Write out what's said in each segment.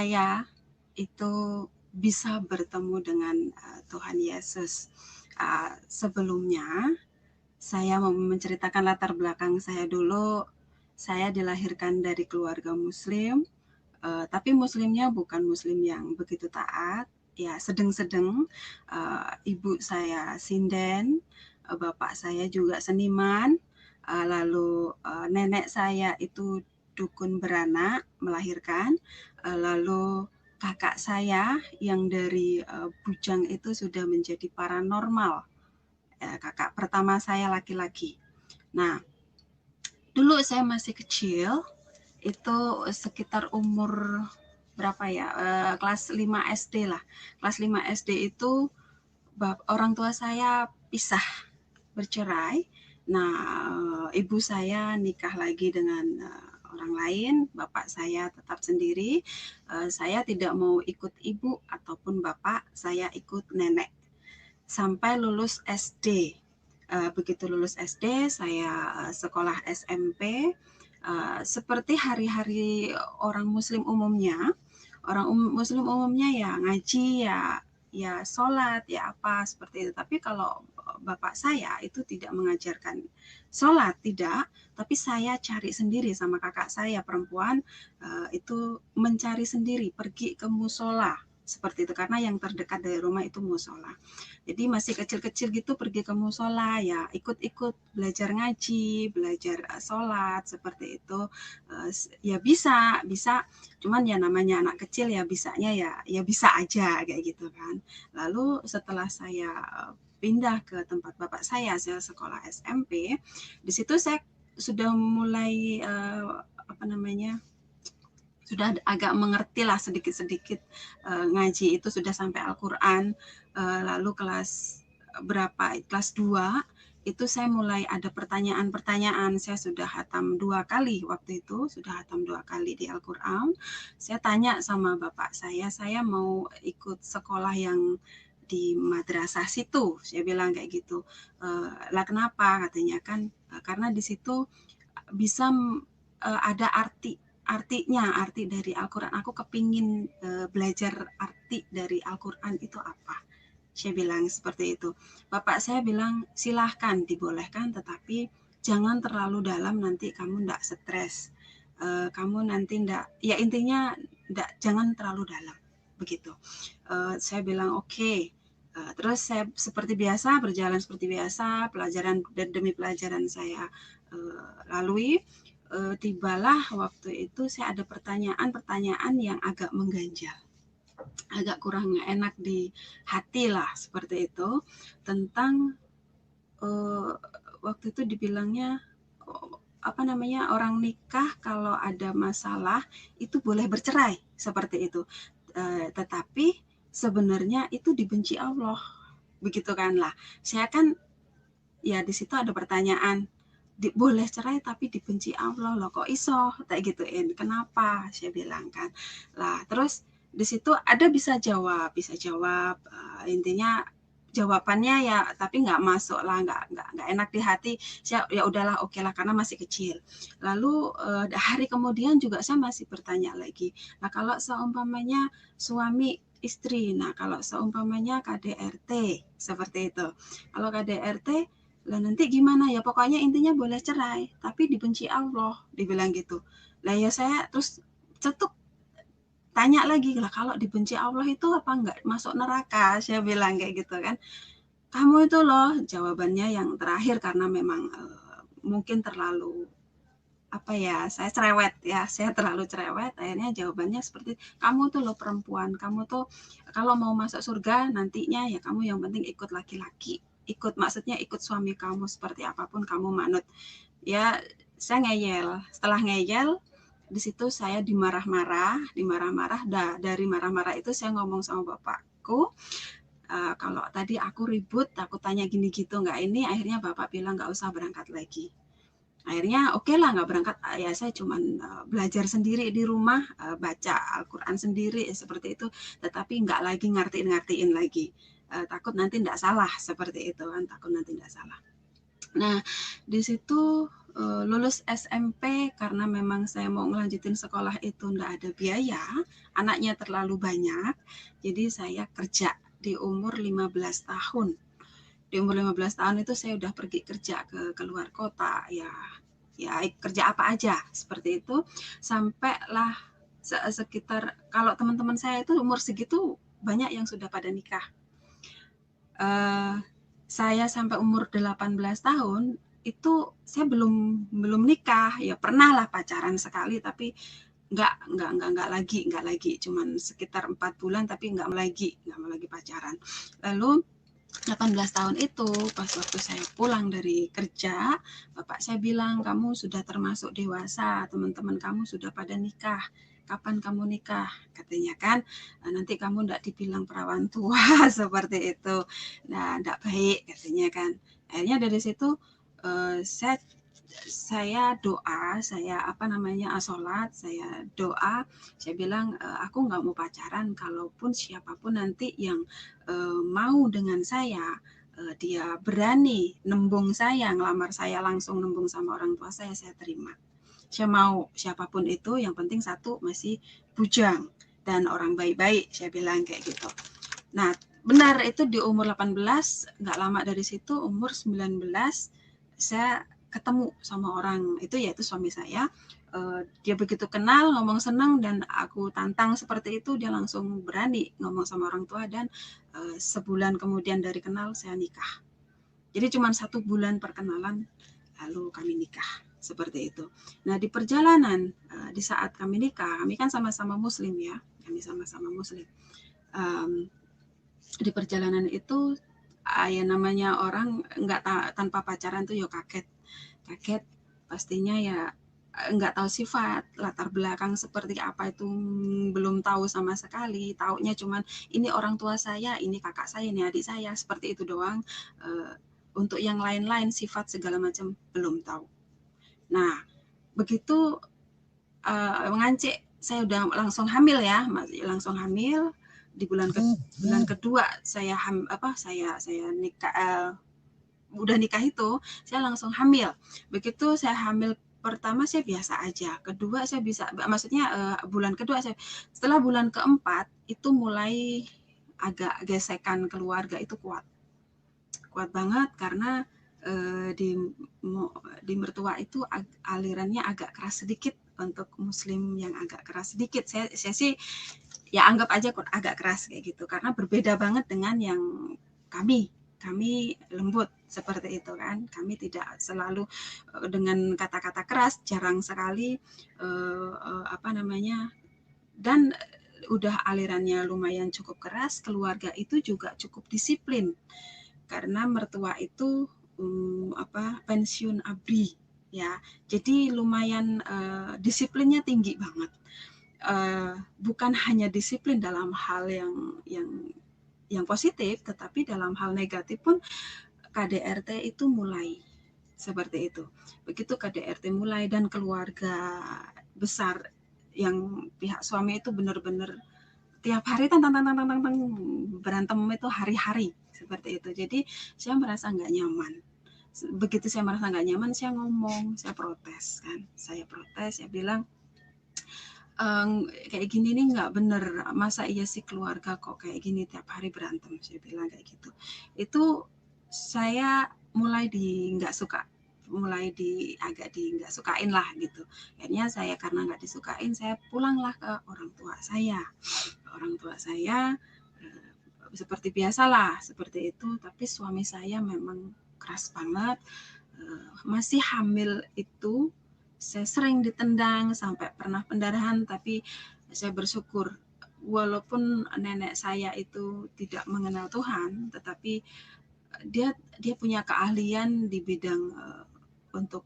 saya itu bisa bertemu dengan Tuhan Yesus. Sebelumnya saya mau menceritakan latar belakang saya dulu. Saya dilahirkan dari keluarga Muslim, tapi Muslimnya bukan Muslim yang begitu taat, ya sedang-sedang. Ibu saya sinden, bapak saya juga seniman, lalu nenek saya itu dukun beranak melahirkan, lalu kakak saya yang dari bujang itu sudah menjadi paranormal. Kakak pertama saya laki-laki. Nah, dulu saya masih kecil, itu sekitar umur berapa ya, kelas 5 SD lah. Kelas 5 SD itu orang tua saya pisah, bercerai. Nah, ibu saya nikah lagi dengan orang lain, bapak saya tetap sendiri. Saya tidak mau ikut ibu ataupun bapak, saya ikut nenek sampai lulus SD. Begitu lulus SD, saya sekolah SMP. Seperti hari-hari orang Muslim umumnya, Muslim umumnya ya ngaji, ya sholat, ya apa seperti itu. Tapi kalau bapak saya itu tidak mengajarkan sholat, tidak. Tapi saya cari sendiri sama kakak saya perempuan, itu mencari sendiri, pergi ke musola seperti itu, karena yang terdekat dari rumah itu musola. Jadi masih kecil-kecil gitu pergi ke musola, ya ikut-ikut belajar ngaji, belajar sholat seperti itu. Ya bisa, cuman ya namanya anak kecil ya bisanya ya bisa aja kayak gitu kan. Lalu setelah saya pindah ke tempat bapak saya sekolah SMP, di situ saya sudah mulai sudah agak mengerti lah sedikit-sedikit ngaji itu, sudah sampai Al-Quran. Lalu kelas 2 itu saya mulai ada pertanyaan-pertanyaan. Saya sudah hatam 2 kali waktu itu, sudah hatam 2 kali di Al-Quran. Saya tanya sama bapak saya mau ikut sekolah yang di madrasah situ, saya bilang kayak gitu. Lah kenapa, katanya kan karena di situ bisa ada arti dari Al-Quran. Aku kepingin belajar arti dari Al-Quran itu apa. Saya bilang seperti itu. Bapak saya bilang silahkan, dibolehkan, tetapi jangan terlalu dalam, nanti kamu ndak stres. Kamu nanti ndak, ya intinya jangan terlalu dalam begitu. Saya bilang oke. Terus saya seperti biasa berjalan seperti biasa, pelajaran demi pelajaran saya lalui. Tibalah waktu itu saya ada pertanyaan yang agak mengganjal, agak kurang enak di hati lah seperti itu, tentang waktu itu dibilangnya orang nikah kalau ada masalah itu boleh bercerai seperti itu, tetapi sebenarnya itu dibenci Allah, begitu kan. Lah saya kan ya di situ ada pertanyaan, boleh cerai tapi dibenci Allah loh, kok iso kayak gituin, kenapa, saya bilang kan. Lah terus di situ ada bisa jawab, intinya jawabannya ya tapi nggak masuk lah, nggak enak di hati. Saya ya udahlah, oke lah, karena masih kecil. Lalu hari kemudian juga saya masih bertanya lagi, nah kalau seumpamanya suami istri, nah kalau seumpamanya KDRT seperti itu, kalau KDRT lah nanti gimana ya, pokoknya intinya boleh cerai tapi dibenci Allah, dibilang gitu. Lah ya saya terus cetuk tanya lagi, lah kalau dibenci Allah itu apa enggak masuk neraka, saya bilang kayak gitu kan. Kamu itu loh, jawabannya yang terakhir karena memang mungkin terlalu saya terlalu cerewet, akhirnya jawabannya seperti, kamu tuh loh perempuan, kamu tuh kalau mau masuk surga nantinya ya kamu yang penting ikut laki-laki, maksudnya ikut suami kamu, seperti apapun kamu manut. Ya saya ngeyel, setelah ngeyel di situ saya dimarah-marah, dari marah-marah itu saya ngomong sama bapakku, kalau tadi aku ribut, aku tanya gini gitu nggak ini, akhirnya bapak bilang nggak usah berangkat lagi. Akhirnya oke lah, nggak berangkat, ya saya cuma belajar sendiri di rumah, baca Al-Quran sendiri seperti itu, tetapi nggak lagi ngertiin lagi, takut nanti nggak salah seperti itu kan, takut nanti nggak salah. Nah di situ lulus SMP karena memang saya mau ngelanjutin sekolah itu nggak ada biaya, anaknya terlalu banyak, jadi saya kerja di umur 15 tahun. Di umur 15 tahun itu saya udah pergi kerja ke luar kota, ya kerja apa aja, seperti itu. Sampailah sekitar, kalau teman-teman saya itu umur segitu banyak yang sudah pada nikah. Saya sampai umur 18 tahun itu saya belum nikah, ya pernah lah pacaran sekali tapi nggak lagi, cuman sekitar 4 bulan tapi nggak mau lagi pacaran. Lalu 18 tahun itu pas waktu saya pulang dari kerja, bapak saya bilang, kamu sudah termasuk dewasa, teman-teman kamu sudah pada nikah, kapan kamu nikah, katanya kan, nanti kamu nggak dibilang perawan tua seperti itu, nah nggak baik katanya kan. Akhirnya dari situ saya doa, saya sholat, saya doa, saya bilang, aku nggak mau pacaran, kalaupun siapapun nanti yang mau dengan saya, dia berani nembung saya, ngelamar saya langsung nembung sama orang tua saya terima. Saya mau siapapun itu, yang penting satu masih bujang dan orang baik-baik, saya bilang kayak gitu. Nah, benar itu di umur 18, nggak lama dari situ umur 19 saya ketemu sama orang itu, yaitu suami saya. Dia begitu kenal, ngomong senang, dan aku tantang seperti itu, dia langsung berani ngomong sama orang tua, dan sebulan kemudian dari kenal saya nikah. Jadi cuma 1 bulan perkenalan lalu kami nikah, seperti itu. Nah, di perjalanan di saat kami nikah, kami kan sama-sama muslim ya, kami sama-sama muslim. Di perjalanan itu ya namanya orang nggak tanpa pacaran tuh ya kaget pastinya, ya nggak tahu sifat latar belakang seperti apa itu, belum tahu sama sekali, taunya cuman ini orang tua saya, ini kakak saya, ini adik saya, seperti itu doang. Untuk yang lain-lain sifat segala macam belum tahu. Nah, begitu mengancik, saya udah langsung hamil ya, langsung hamil di bulan kedua saya nikah, udah nikah itu saya langsung hamil. Begitu saya hamil pertama saya biasa aja, kedua saya bisa, maksudnya bulan kedua setelah bulan keempat itu mulai agak gesekan keluarga itu kuat banget, karena di mertua itu alirannya agak keras sedikit, untuk muslim yang agak keras sedikit. Saya sih ya anggap aja agak keras kayak gitu, karena berbeda banget dengan yang kami lembut seperti itu kan. Kami tidak selalu dengan kata-kata keras, jarang sekali dan udah alirannya lumayan cukup keras. Keluarga itu juga cukup disiplin karena mertua itu pensiun ABRI ya, jadi lumayan disiplinnya tinggi banget. Bukan hanya disiplin dalam hal yang positif, tetapi dalam hal negatif pun KDRT itu mulai seperti itu. Begitu KDRT mulai dan keluarga besar yang pihak suami itu benar-benar tiap hari berantem itu hari-hari seperti itu. Jadi saya merasa nggak nyaman. Begitu saya merasa nggak nyaman, saya ngomong, saya protes kan. Saya bilang, kayak gini nih nggak bener, masa iya sih keluarga kok kayak gini tiap hari berantem, saya bilang kayak gitu. Itu saya mulai nggak suka, agak nggak sukain lah gitu. Akhirnya saya karena nggak disukain, saya pulanglah ke orang tua saya. Seperti biasalah seperti itu, tapi suami saya memang keras banget. Masih hamil itu saya sering ditendang sampai pernah pendarahan, tapi saya bersyukur walaupun nenek saya itu tidak mengenal Tuhan, tetapi dia punya keahlian di bidang untuk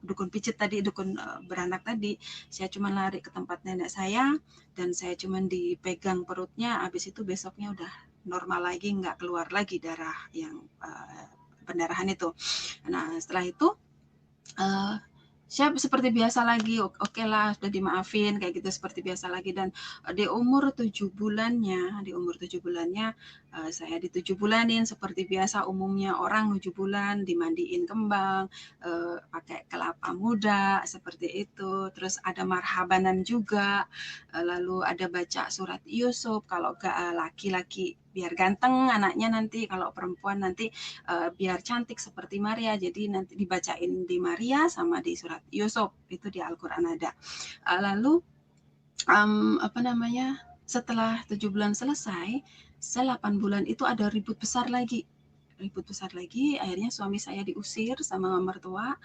dukun pijit tadi, dukun beranak tadi. Saya cuma lari ke tempat nenek saya dan saya cuma dipegang perutnya, habis itu besoknya udah normal lagi, nggak keluar lagi darah yang pendarahan itu. Nah, setelah itu Saya seperti biasa lagi, oke lah sudah dimaafin kayak gitu seperti biasa lagi. Dan di umur 7 bulannya saya di 7 bulanin seperti biasa umumnya orang 7 bulan, dimandiin kembang, pakai kelapa muda seperti itu, terus ada marhabanan juga, lalu ada baca surat Yusuf kalau laki-laki biar ganteng anaknya, nanti kalau perempuan nanti biar cantik seperti Maria, jadi nanti dibacain di Maria sama di surat Yusuf, itu di Al-Quran ada. Lalu apa namanya, setelah 7 bulan selesai, 8 bulan itu ada ribut besar lagi, akhirnya suami saya diusir sama mertua.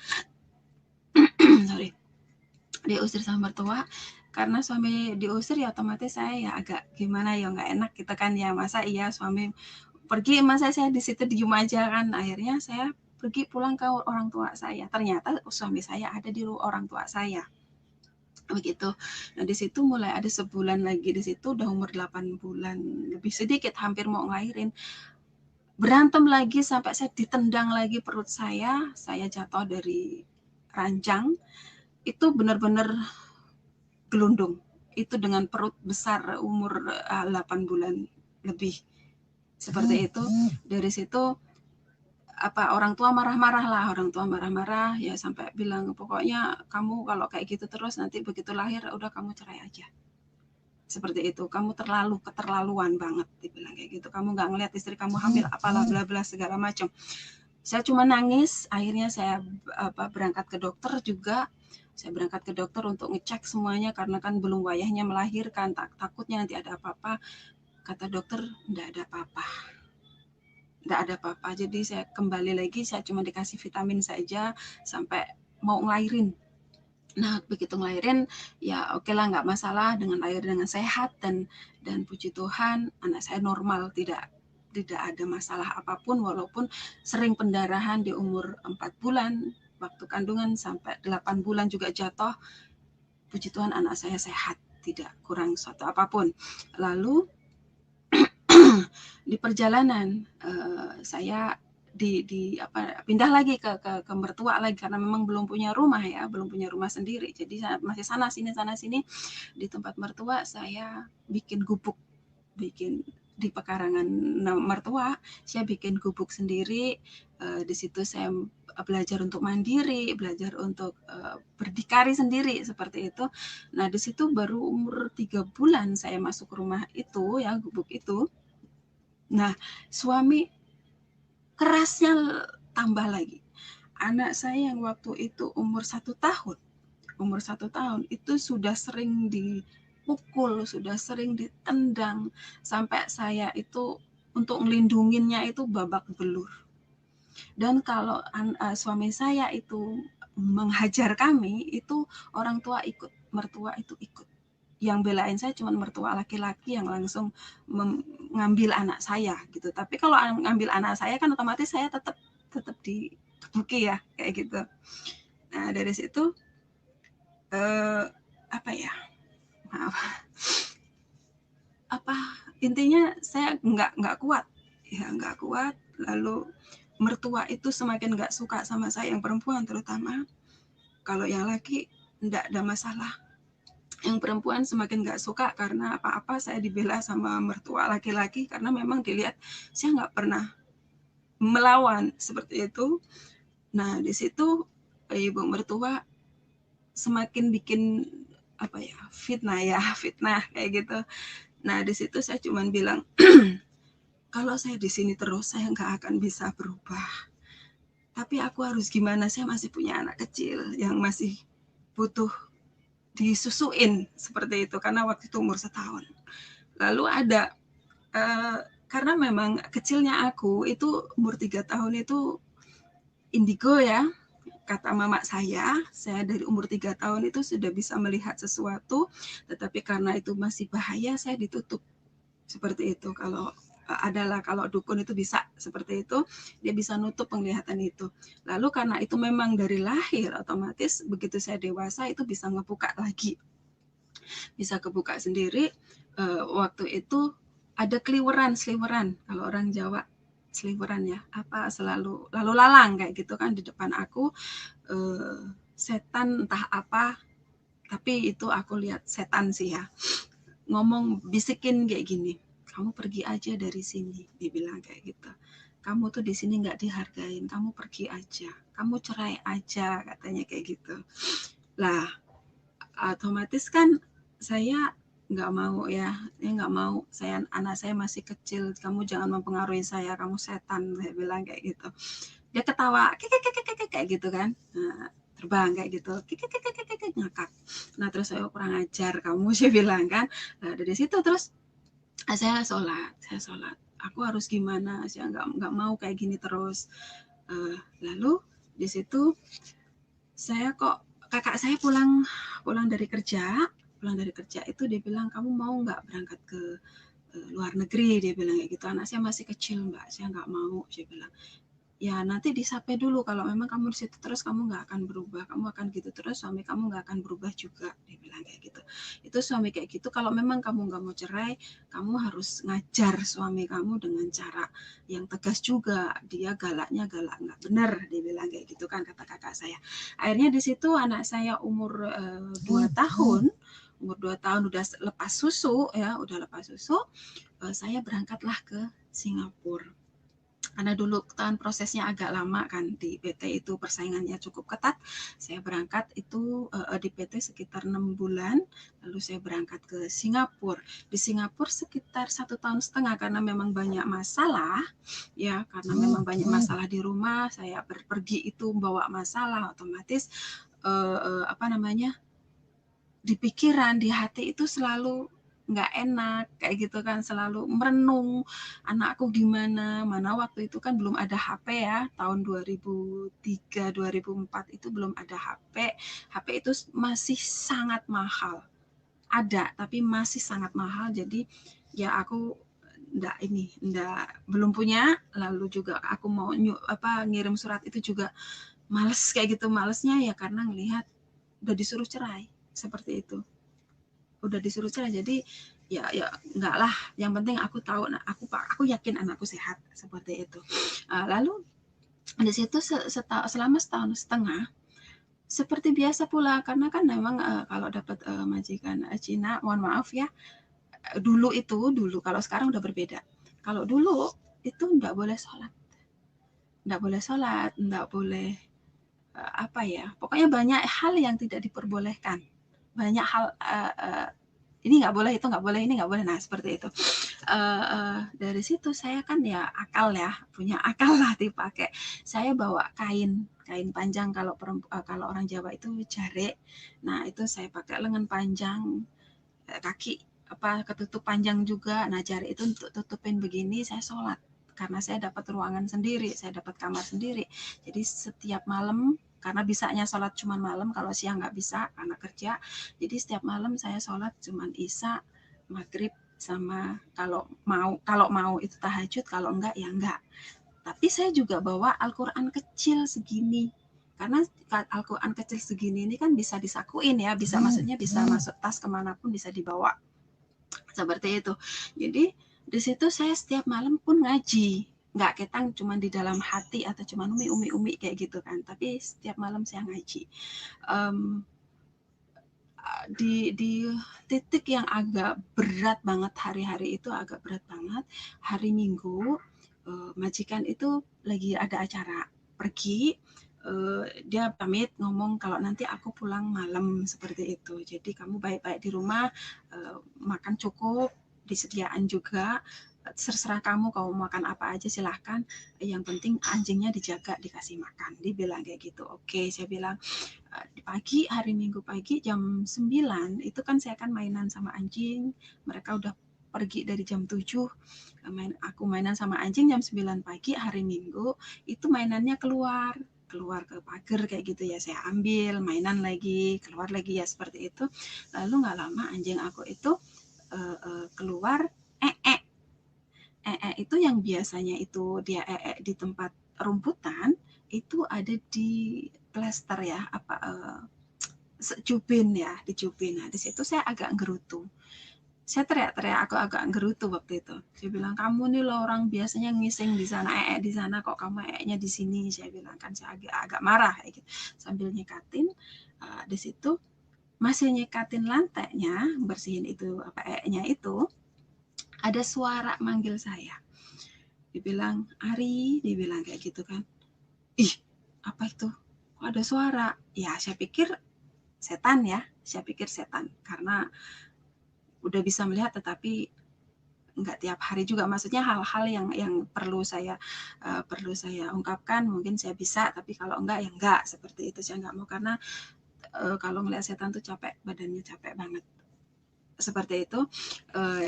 Sorry, diusir sama mertua. Karena suami diusir ya otomatis saya ya agak gimana ya, nggak enak gitu kan ya, masa iya suami pergi, masa saya di situ diem aja kan. Akhirnya saya pergi pulang ke orang tua saya. Ternyata suami saya ada di orang tua saya. Begitu. Nah, di situ mulai ada sebulan lagi, di situ udah umur 8 bulan lebih sedikit, hampir mau ngelahirin. Berantem lagi sampai saya ditendang lagi perut saya jatuh dari ranjang. Itu benar-benar gelundung. Itu dengan perut besar umur 8 bulan lebih. Seperti itu. Dari situ orang tua marah-marah ya, sampai bilang pokoknya kamu kalau kayak gitu terus nanti begitu lahir udah kamu cerai aja. Seperti itu, kamu keterlaluan banget, dibilang kayak gitu. Kamu nggak ngeliat istri kamu hamil, apalah bla bla segala macam. Saya cuma nangis. Akhirnya saya berangkat ke dokter juga. Saya berangkat ke dokter untuk ngecek semuanya karena kan belum wayahnya melahirkan, takutnya nanti ada apa-apa. Kata dokter nggak ada apa-apa. Jadi saya kembali lagi, saya cuma dikasih vitamin saja sampai mau ngelahirin. Nah, begitu ngelahirin ya oke lah, nggak masalah, dengan lahir dengan sehat, dan puji Tuhan anak saya normal, tidak ada masalah apapun, walaupun sering pendarahan di umur 4 bulan waktu kandungan sampai 8 bulan juga jatuh. Puji Tuhan anak saya sehat, tidak kurang suatu apapun. Lalu di perjalanan saya pindah lagi ke mertua lagi, karena memang belum punya rumah sendiri, jadi masih sana sini. Di tempat mertua saya bikin di pekarangan mertua, saya bikin gubuk sendiri. Di situ saya belajar untuk mandiri, belajar untuk berdikari sendiri seperti itu. Nah, di situ baru umur 3 bulan saya masuk rumah itu ya, gubuk itu. Nah, suami kerasnya tambah lagi. Anak saya yang waktu itu umur 1 tahun, itu sudah sering dipukul, sudah sering ditendang, sampai saya itu untuk ngelindunginnya itu babak belur. Dan kalau suami saya itu menghajar kami, itu orang tua ikut, mertua itu ikut. Yang belain saya cuma mertua laki-laki yang langsung mengambil anak saya gitu. Tapi kalau ngambil anak saya kan otomatis saya tetap dikebuki ya, kayak gitu. Nah, dari situ intinya saya nggak kuat ya, nggak kuat. Lalu mertua itu semakin nggak suka sama saya, yang perempuan terutama. Kalau yang laki nggak ada masalah, yang perempuan semakin nggak suka karena apa-apa saya dibela sama mertua laki-laki, karena memang dilihat saya nggak pernah melawan seperti itu. Nah, di situ ibu mertua semakin bikin fitnah kayak gitu. Nah, di situ saya cuma bilang kalau saya di sini terus saya nggak akan bisa berubah. Tapi aku harus gimana? Saya masih punya anak kecil yang masih butuh disusuin seperti itu, karena waktu itu umur 1 tahun. Lalu ada karena memang kecilnya aku itu umur 3 tahun itu indigo ya, kata mama saya dari umur 3 tahun itu sudah bisa melihat sesuatu, tetapi karena itu masih bahaya saya ditutup seperti itu. Kalau dukun itu bisa seperti itu, dia bisa nutup penglihatan itu. Lalu karena itu memang dari lahir, otomatis begitu saya dewasa itu bisa ngebuka lagi, bisa kebuka sendiri. Waktu itu ada sliweran kalau orang Jawa, sliweran ya, selalu lalu lalang kayak gitu kan di depan aku. setan entah apa, tapi itu aku lihat setan sih ya, ngomong bisikin kayak gini, kamu pergi aja dari sini, dibilang kayak gitu. Kamu tuh di sini nggak dihargain, kamu pergi aja, kamu cerai aja, katanya kayak gitu. Lah, otomatis kan saya nggak mau ya, nggak mau, anak saya masih kecil, kamu jangan mempengaruhi saya, kamu setan, saya bilang kayak gitu. Dia ketawa, kayak gitu kan. Nah, terbang kayak gitu, ngakak. Nah terus saya kurang ajar kamu, saya bilang kan. Nah, dari situ terus saya sholat. Aku harus gimana? Saya nggak mau kayak gini terus. Lalu di situ saya kok kakak saya pulang dari kerja itu dia bilang, kamu mau nggak berangkat ke luar negeri, dia bilang kayak gitu. Anak saya masih kecil mbak, saya nggak mau, saya bilang. Ya nanti disape dulu, kalau memang kamu di situ terus kamu nggak akan berubah, kamu akan gitu terus, suami kamu nggak akan berubah juga, dia bilang kayak gitu. Itu suami kayak gitu, kalau memang kamu nggak mau cerai, kamu harus ngajar suami kamu dengan cara yang tegas juga, dia galaknya galak nggak bener, dia bilang kayak gitu kan, kata kakak saya. Akhirnya di situ anak saya umur 2 tahun, udah lepas susu ya, saya berangkatlah ke Singapura. Karena dulu kan prosesnya agak lama kan, di PT itu persaingannya cukup ketat. Saya berangkat itu di PT sekitar 6 bulan, lalu saya berangkat ke Singapura. Di Singapura sekitar 1,5 tahun karena memang banyak masalah ya, karena memang banyak masalah di rumah. Saya pergi itu bawa masalah, otomatis apa namanya, di pikiran, di hati itu selalu nggak enak kayak gitu kan, selalu merenung anakku gimana, mana waktu itu kan belum ada HP ya, tahun 2003 2004 itu belum ada HP. HP itu masih sangat mahal, ada tapi masih sangat mahal, jadi ya aku belum punya. Lalu juga aku mau ngirim surat itu juga males kayak gitu, malesnya ya karena ngelihat udah disuruh cerai seperti itu, udah disuruh cerai, jadi ya enggak lah, yang penting aku tahu, aku yakin anakku sehat, seperti itu. Lalu di situ selama 1,5 tahun seperti biasa pula, karena kan memang kalau dapat majikan Cina, mohon maaf ya, dulu kalau sekarang udah berbeda. Kalau dulu itu enggak boleh sholat, enggak boleh apa ya, pokoknya banyak hal yang tidak diperbolehkan, banyak hal ini nggak boleh, itu nggak boleh, ini nggak boleh. Nah seperti itu. Dari situ saya kan ya akal ya, punya akal lah dipakai. Saya bawa kain panjang, kalau orang Jawa itu jare. Nah itu saya pakai lengan panjang, kaki ketutup panjang juga. Nah jari itu untuk tutupin begini, saya sholat. Karena saya dapat ruangan sendiri, saya dapat kamar sendiri. Jadi setiap malam, karena bisanya sholat cuma malam, kalau siang nggak bisa karena kerja. Jadi setiap malam saya sholat cuma isya, maghrib, sama kalau mau itu tahajud, kalau enggak ya enggak. Tapi saya juga bawa Al-Quran kecil segini, karena Al-Quran kecil segini ini kan bisa disakuin ya, maksudnya bisa masuk tas kemanapun, bisa dibawa seperti itu. Jadi di situ saya setiap malam pun ngaji, nggak ketang cuma di dalam hati atau cuma umi kayak gitu kan, tapi setiap malam saya ngaji. um, di titik yang agak berat banget, hari-hari itu agak berat banget, hari Minggu, majikan itu lagi ada acara, pergi, dia pamit ngomong kalau nanti aku pulang malam, seperti itu. Jadi kamu baik-baik di rumah, makan cukup, disediaan juga, terserah kamu makan apa aja silahkan, yang penting anjingnya dijaga, dikasih makan, dia bilang kayak gitu. Oke, saya bilang. Di pagi, hari Minggu pagi jam 9 itu kan saya kan mainan sama anjing, mereka udah pergi dari jam 7, aku mainan sama anjing jam 9 pagi hari Minggu, itu mainannya keluar ke pagar kayak gitu ya, saya ambil mainan lagi, keluar lagi ya, seperti itu. Lalu nggak lama anjing aku itu keluar, itu yang biasanya itu dia di tempat rumputan, itu ada di plester ya, cubin ya, di cubin. Nah di situ saya agak gerutu, Saya teriak-teriak, aku agak gerutu waktu itu. Saya bilang, kamu nih loh orang biasanya ngising di sana, di sana, kok kamu di sini. Saya bilang kan, saya agak marah kayak gitu. Sambil nyekatin, di situ masih nyekatin lantainya, bersihin itu itu, ada suara manggil saya. Dibilang, Ari, dibilang kayak gitu kan. Ih, apa itu? Kok ada suara? Ya, saya pikir setan ya. Saya pikir setan karena udah bisa melihat, tetapi nggak tiap hari juga. Maksudnya hal-hal yang perlu saya ungkapkan, mungkin saya bisa, tapi kalau enggak ya enggak, seperti itu. Saya nggak mau, karena kalau ngeliat setan tuh capek, badannya capek banget, seperti itu.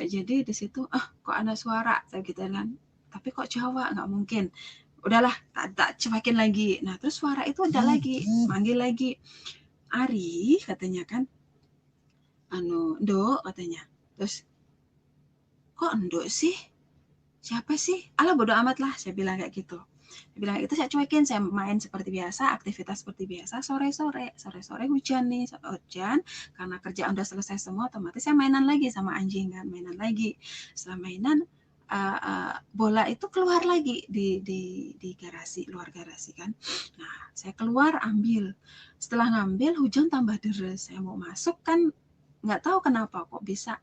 Jadi di situ kok ada suara gitu kan, tapi kok Jawa, nggak mungkin. Udahlah, tak cuekin lagi. Nah terus suara itu ada lagi, manggil lagi, Ari, katanya kan, Nduk, katanya. Terus, kok Nduk sih, siapa sih? Alah bodo amat lah, saya bilang kayak gitu. Saya bilang itu, saya cuekin, saya main seperti biasa, aktivitas seperti biasa. Sore-sore hujan nih, hujan, karena kerjaan udah selesai semua, otomatis saya mainan lagi sama anjing kan, mainan lagi. Setelah mainan, bola itu keluar lagi di garasi, luar garasi kan. Nah, saya keluar ambil. Setelah ngambil, hujan tambah deres. Saya mau masuk kan, nggak tahu kenapa kok bisa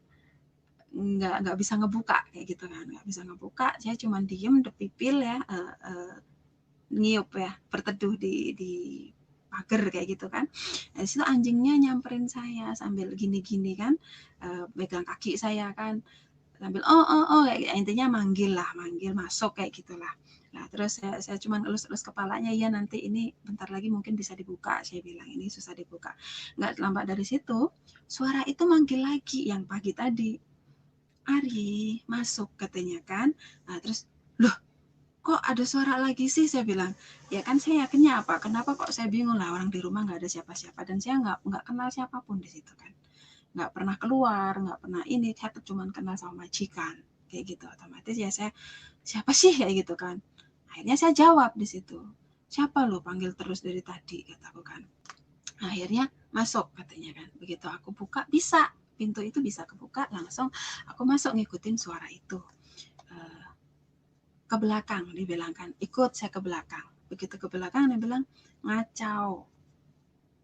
nggak bisa ngebuka kayak gitu kan, nggak bisa ngebuka. Saya cuma diem depipil ya, ngiup ya, berteduh di pagar kayak gitu kan. Nah, disitu anjingnya nyamperin saya sambil gini-gini kan, pegang kaki saya kan, sambil kayak intinya manggil masuk kayak gitulah. Nah terus saya cuma elus-elus kepalanya, ya nanti ini bentar lagi mungkin bisa dibuka, saya bilang ini susah dibuka. Nggak lambat dari situ, suara itu manggil lagi yang pagi tadi, Ari, masuk, katanya kan. Nah terus, loh kok ada suara lagi sih, saya bilang. Ya kan saya yakinnya apa, kenapa kok saya bingung lah, orang di rumah nggak ada siapa-siapa, dan saya nggak kenal siapapun di situ kan, nggak pernah keluar, nggak pernah ini, saya cuma kenal sama majikan kayak gitu. Otomatis ya saya, siapa sih kayak gitu kan. Akhirnya saya jawab di situ, siapa lo panggil terus dari tadi, kataku kan. Akhirnya masuk, katanya kan. Begitu aku buka, bisa, pintu itu bisa kebuka, langsung aku masuk ngikutin suara itu. Ke belakang, dibilang kan, ikut saya ke belakang. Begitu ke belakang, dia bilang, ngacau,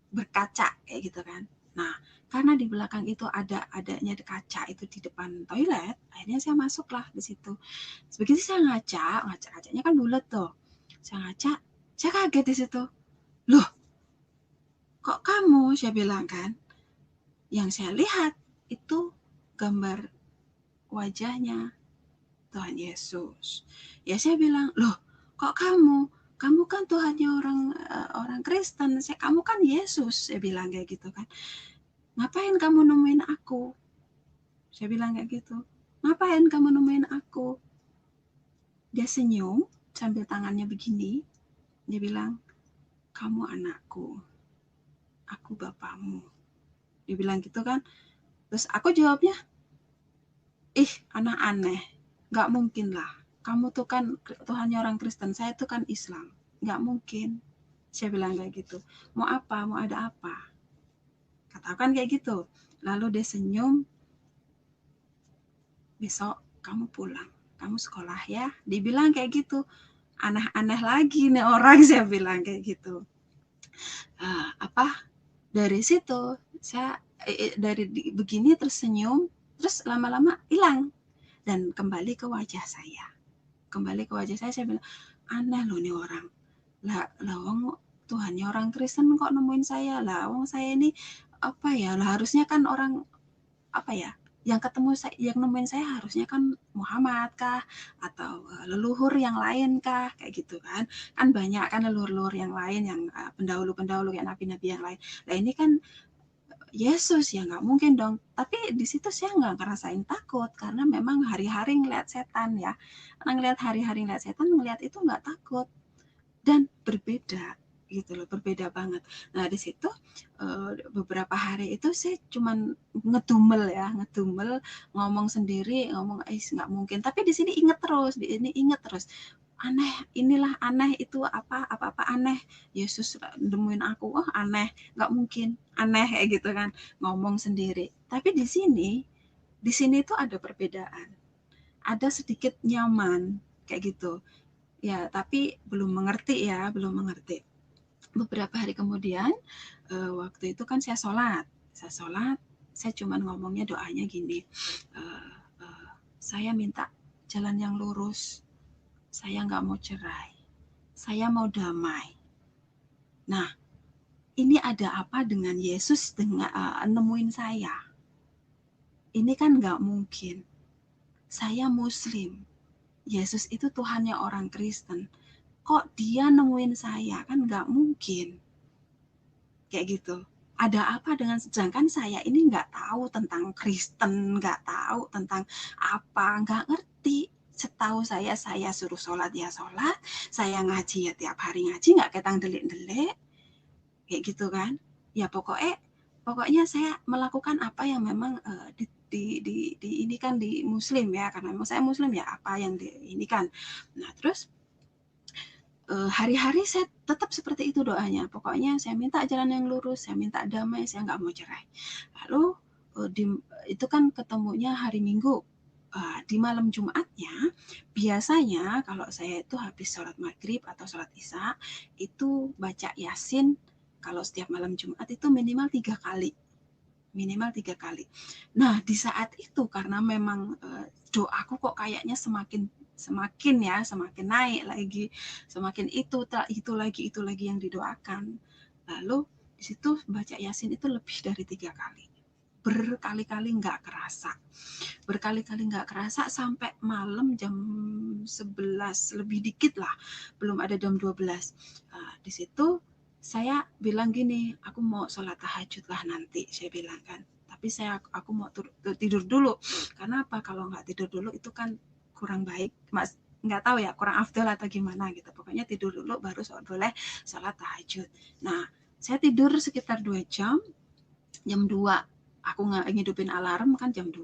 berkaca kayak gitu kan. Nah karena di belakang itu adanya kaca itu di depan toilet, akhirnya saya masuklah di situ. Begitu saya ngaca kacanya kan bulat tuh, saya ngaca, saya kaget di situ. Loh kok kamu, saya bilang kan. Yang saya lihat itu gambar wajahnya Tuhan Yesus. Ya saya bilang, loh kok kamu kan Tuhannya orang Kristen, kamu kan Yesus, saya bilang kayak gitu kan. Ngapain kamu nemuin aku, saya bilang kayak gitu. Ngapain kamu nemuin aku? Dia senyum sambil tangannya begini, dia bilang, kamu anakku, aku bapakmu, dia bilang gitu kan. Terus aku jawabnya, ih anak aneh, gak mungkin lah, kamu tuh kan Tuhannya orang Kristen, saya tuh kan Islam, gak mungkin, saya bilang kayak gitu. Mau apa, mau ada apa, katakan kayak gitu. Lalu dia senyum, besok kamu pulang, kamu sekolah ya, dibilang kayak gitu. Aneh-aneh lagi nih orang, saya bilang kayak gitu. Dari situ saya dari begini tersenyum, terus lama-lama hilang dan kembali ke wajah saya. Saya bilang, aneh loh nih orang. Lah wong Tuhannya orang Kristen kok nemuin saya. Lah wong saya ini apa ya? Lah harusnya kan orang apa ya? Yang ketemu saya, yang nemuin saya harusnya kan Muhammad kah, atau leluhur yang lain kah, kayak gitu kan. Kan banyak kan leluhur yang lain, yang pendahulu-pendahulu kayak nabi-nabi yang lain. Lah ini kan Yesus, ya nggak mungkin dong. Tapi di situ saya nggak ngerasain takut, karena memang hari-hari ngeliat setan ya. Karena ngeliat hari-hari ngeliat setan, ngeliat itu nggak takut. Dan berbeda gitu loh, berbeda banget. Nah di situ beberapa hari itu saya cuman ngedumel ngomong sendiri, ngomong nggak mungkin. Tapi di sini inget terus, aneh, inilah aneh, itu apa aneh, Yesus nemuin aku, aneh, nggak mungkin, aneh kayak gitu kan, ngomong sendiri. Tapi di sini Di sini tuh ada perbedaan, ada sedikit nyaman kayak gitu. Ya, tapi belum mengerti ya, belum mengerti. Beberapa hari kemudian, waktu itu kan saya sholat, saya cuman ngomongnya doanya gini, saya minta jalan yang lurus, saya nggak mau cerai, saya mau damai. Nah, ini ada apa dengan Yesus dengan nemuin saya? Ini kan nggak mungkin. Saya Muslim, Yesus itu Tuhannya orang Kristen. Kok dia nemuin saya? Kan nggak mungkin. Kayak gitu. Ada apa dengan, sedangkan saya ini nggak tahu tentang Kristen, nggak tahu tentang apa, nggak ngerti. Setahu saya suruh sholat ya sholat, saya ngaji ya tiap hari ngaji, nggak ketang delik-delik, kayak gitu kan. Ya pokoknya saya melakukan apa yang memang di ini kan di Muslim ya, karena memang saya Muslim ya, apa yang di ini kan. Nah terus hari-hari saya tetap seperti itu doanya. Pokoknya saya minta jalan yang lurus, saya minta damai, saya nggak mau cerai. Lalu itu kan ketemunya hari Minggu. Di malam Jumatnya, biasanya kalau saya itu habis sholat maghrib atau sholat isya, itu baca Yasin, kalau setiap malam Jumat itu minimal 3 kali. Nah, di saat itu karena memang doaku kok kayaknya semakin naik lagi, semakin itu lagi yang didoakan. Lalu di situ baca Yasin itu lebih dari 3 kali, berkali-kali nggak kerasa sampai malam jam 11 lebih dikit lah, belum ada jam 12. Di situ saya bilang gini, aku mau sholat tahajud lah nanti, saya bilang kan, tapi aku mau tidur dulu. Karena apa, kalau nggak tidur dulu itu kan kurang baik, mas, nggak tahu ya, kurang afdal atau gimana gitu. Pokoknya tidur dulu baru boleh sholat tahajud. Nah, saya tidur sekitar 2 jam. Jam 2 aku ngidupin alarm kan jam 2.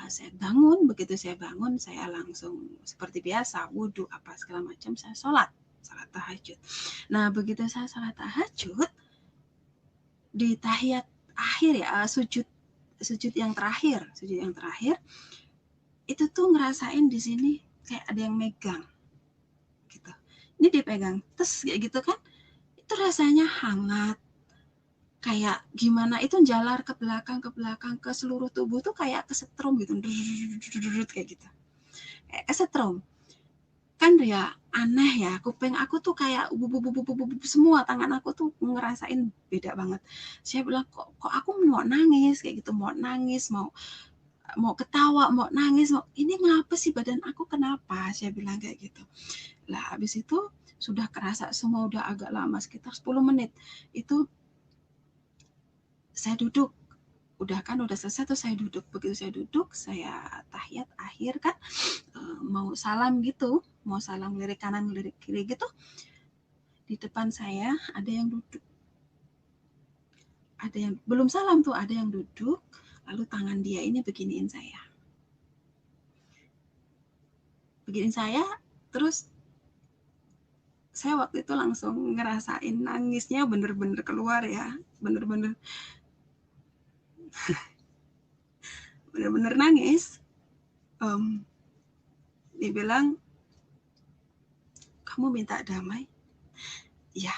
Saya bangun, begitu saya bangun saya langsung seperti biasa wudhu apa segala macam, saya sholat tahajud. Nah, begitu saya sholat tahajud, di tahiyat akhir ya, sujud yang terakhir itu tuh ngerasain di sini kayak ada yang megang gitu. Ini dipegang terus kayak gitu kan, itu rasanya hangat, kayak gimana itu, jalar ke belakang ke seluruh tubuh tuh kayak kesetrum gitu, kayak gitu, kayak kesetrum kan ya. Aneh ya, kuping aku tuh kayak semua, tangan aku tuh ngerasain beda banget. Saya bilang kok aku mau nangis kayak gitu, mau nangis, mau ketawa, mau nangis, ini ngapa sih, badan aku kenapa, saya bilang kayak gitu. Lah habis itu sudah kerasa semua, udah agak lama sekitar 10 menit itu saya duduk, udah selesai tuh saya duduk. Begitu saya duduk, saya tahiyat akhir kan, mau salam gitu, mau salam lirik kanan lirik kiri gitu, di depan saya ada yang duduk, ada yang belum salam tuh, ada yang duduk, lalu tangan dia ini beginiin saya, terus saya waktu itu langsung ngerasain nangisnya bener-bener keluar ya, bener-bener nangis. Dibilang, kamu minta damai? Ya,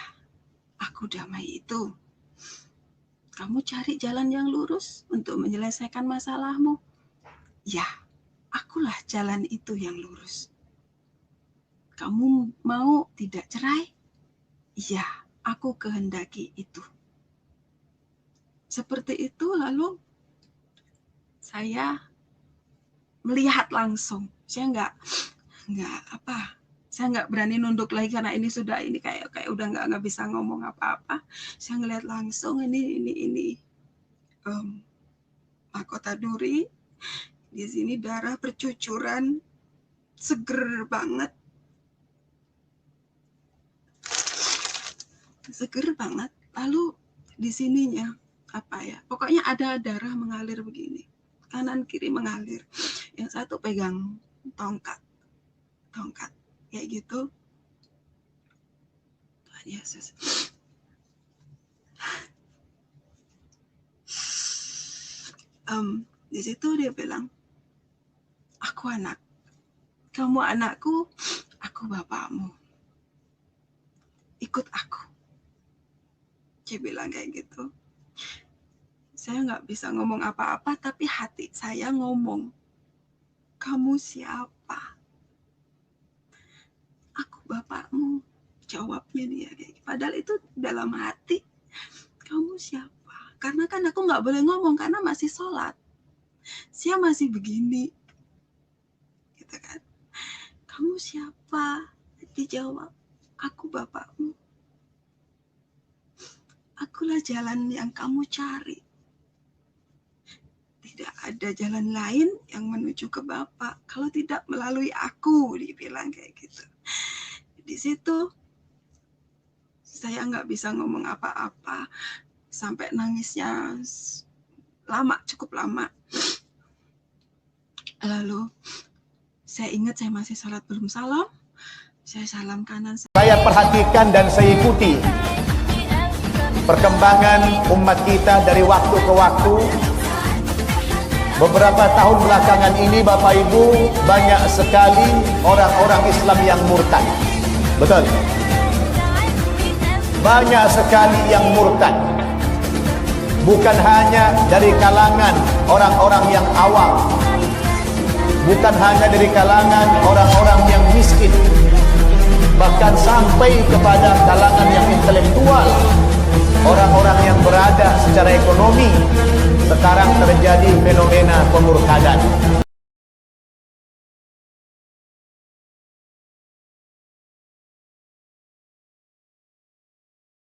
aku damai itu. Kamu cari jalan yang lurus untuk menyelesaikan masalahmu? Ya, akulah jalan itu yang lurus. Kamu mau tidak cerai? Ya, aku kehendaki itu. Seperti itu, lalu saya melihat langsung. Saya nggak berani nunduk lagi karena ini sudah kayak udah nggak bisa ngomong apa-apa. Saya ngelihat langsung ini mahkota duri, di sini darah bercucuran, seger banget, lalu di sininya apa ya, pokoknya ada darah mengalir begini, kanan kiri mengalir, yang satu pegang tongkat kayak gitu. Tuhan Yesus, Di situ dia bilang, aku anak, kamu anakku, aku bapakmu. Ikut aku. Dia bilang kayak gitu. Saya nggak bisa ngomong apa-apa, tapi hati saya ngomong, kamu siapa? Aku bapakmu. Jawabnya dia kayak gitu. Padahal itu dalam hati, kamu siapa? Karena kan aku nggak boleh ngomong karena masih sholat. Saya masih begini. Gitu kan. Kamu siapa? Dijawab, aku bapakmu. Akulah jalan yang kamu cari. Tidak ada jalan lain yang menuju ke Bapak kalau tidak melalui aku, dibilang kayak gitu. Di situ saya nggak bisa ngomong apa-apa, sampai nangisnya lama, cukup lama. Lalu saya ingat saya masih sholat belum salam, saya salam kanan. Saya perhatikan dan saya ikuti perkembangan umat kita dari waktu ke waktu. Beberapa tahun belakangan ini Bapak Ibu, banyak sekali orang-orang Islam yang murtad. Betul. Banyak sekali yang murtad. Bukan hanya dari kalangan orang-orang yang awam, bukan hanya dari kalangan orang-orang yang miskin, bahkan sampai kepada kalangan yang intelektual, orang-orang yang berada secara ekonomi. Sekarang terjadi fenomena pemurtadan.